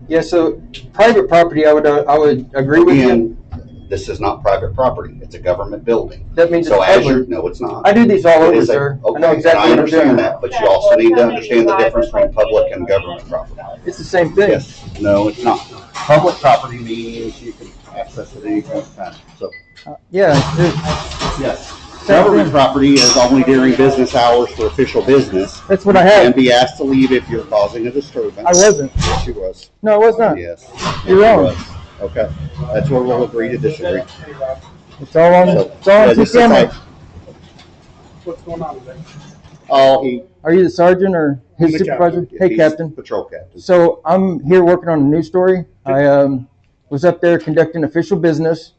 Yeah, so private property, I would agree with you. This is not private property. It's a government building. That means so it's public. No, it's not. I do these all over, sir. Okay, I know exactly I what I'm doing. understand that, but you also need to understand the difference between public and government property. It's the same thing. Yes. No, it's not. Public property means you can access it at any point in time. So. Yeah. Yes. Government property is only during business hours for official business. That's what I had. And be asked to leave if you're causing a disturbance. I wasn't. Yes, you was. No, I was not. Yes. You're wrong. Okay. That's where we'll agree to disagree. It's all on. It's all on camera. What's going on today? Oh, Are you the sergeant or his supervisor? Hey, Captain. Patrol captain. So I'm here working on a news story. I was up there conducting official business.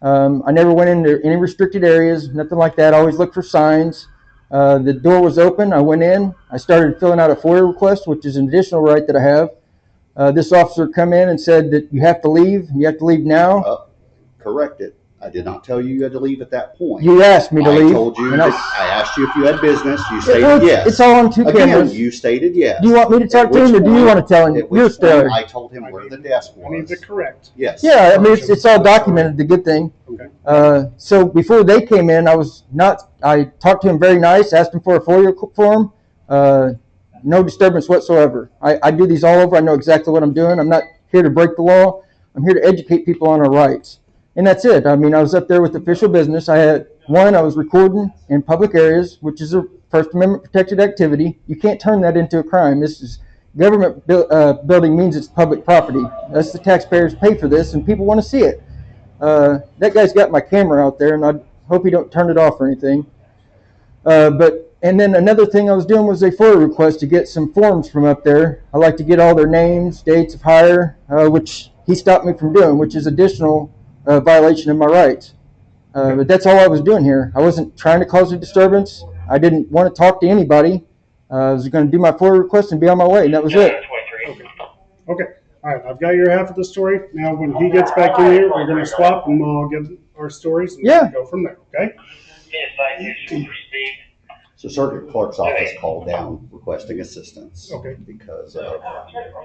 I never went into any restricted areas, nothing like that. I always looked for signs. The door was open. I went in. I started filling out a FOIA request, which is an additional right that I have. This officer come in and said that you have to leave. You have to leave now. Correct it. I did not tell you you had to leave at that point. You asked me to leave. I told you. I asked you if you had business. You stated yes. It's all on two cameras. You stated yes. Do you want me to talk to him, or do you want to tell him? You're still. I told him where the desk was. I need to correct. Yes. Yeah, I mean it's all documented. The good thing. Okay. So before they came in, I talked to him very nice. Asked him for a FOIA form. No disturbance whatsoever. I do these all over. I know exactly what I'm doing. I'm not here to break the law. I'm here to educate people on our rights. And that's it. I mean, I was up there with official business. I was recording in public areas, which is a First Amendment protected activity. You can't turn that into a crime. This is government building means it's public property. That's the taxpayers pay for this, and people want to see it. That guy's got my camera out there, and I hope he don't turn it off or anything. And then another thing I was doing was a FOIA request to get some forms from up there. I like to get all their names, dates of hire, which he stopped me from doing, which is additional violation of my rights. But that's all I was doing here. I wasn't trying to cause a disturbance. I didn't want to talk to anybody. I was going to do my FOIA request and be on my way, and that was it. Okay. All right. I've got your half of the story. Now, when he gets back in here, we're going to swap and we'll get our stories and go from there. Okay? So circuit clerk's office called down requesting assistance. Okay. Because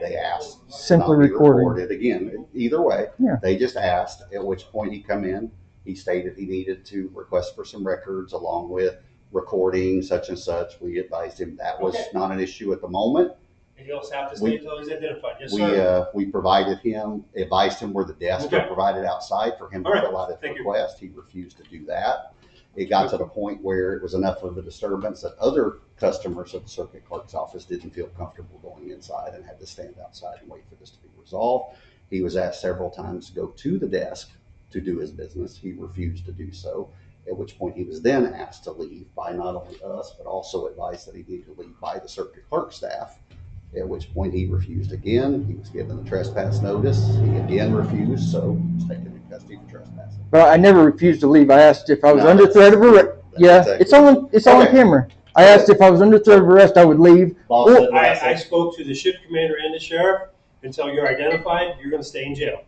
they asked. Simply recorded. Again, either way, Yeah. They just asked, at which point he come in. He stated he needed to request for some records along with recording such and such. We advised him that was not an issue at the moment. And you also have to stay until he's identified. Yes, sir. We provided him, advised him where the desks were provided outside for him to fill out his request. He refused to do that. It got to the point where it was enough of a disturbance that other customers of the circuit clerk's office didn't feel comfortable going inside and had to stand outside and wait for this to be resolved. He was asked several times to go to the desk to do his business. He refused to do so, at which point he was then asked to leave by not only us, but also advised that he needed to leave by the circuit clerk staff, at which point he refused again. He was given a trespass notice. He again refused, so he was taken into custody for trespassing. But I never refused to leave. I asked if I was under threat of arrest. Yeah, exactly. It's all on camera. I asked if I was under threat of arrest, I would leave. I spoke to the shift commander and the sheriff. Until you're identified, you're going to stay in jail.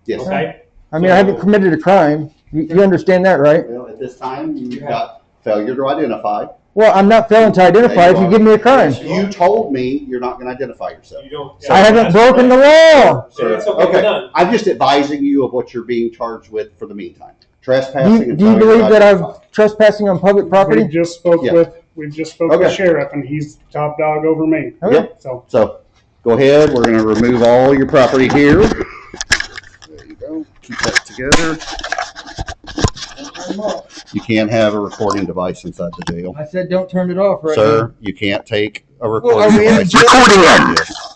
Yes. Okay? I mean, I haven't committed a crime. You understand that, right? Well, at this time, you've got failure to identify. Well, I'm not failing to identify if you give me a crime. You told me you're not going to identify yourself. You don't. I haven't broken the law. So it's okay. Done. I'm just advising you of what you're being charged with for the meantime. Trespassing. Do you believe that I'm trespassing on public property? We just spoke with the sheriff, and he's top dog over me. Okay. Yep. So go ahead. We're going to remove all your property here. There you go. Keep that together. You can't have a recording device inside the jail. I said don't turn it off right now. Sir, you can't take a recording Well, are we in device. jail? Recording. Yes.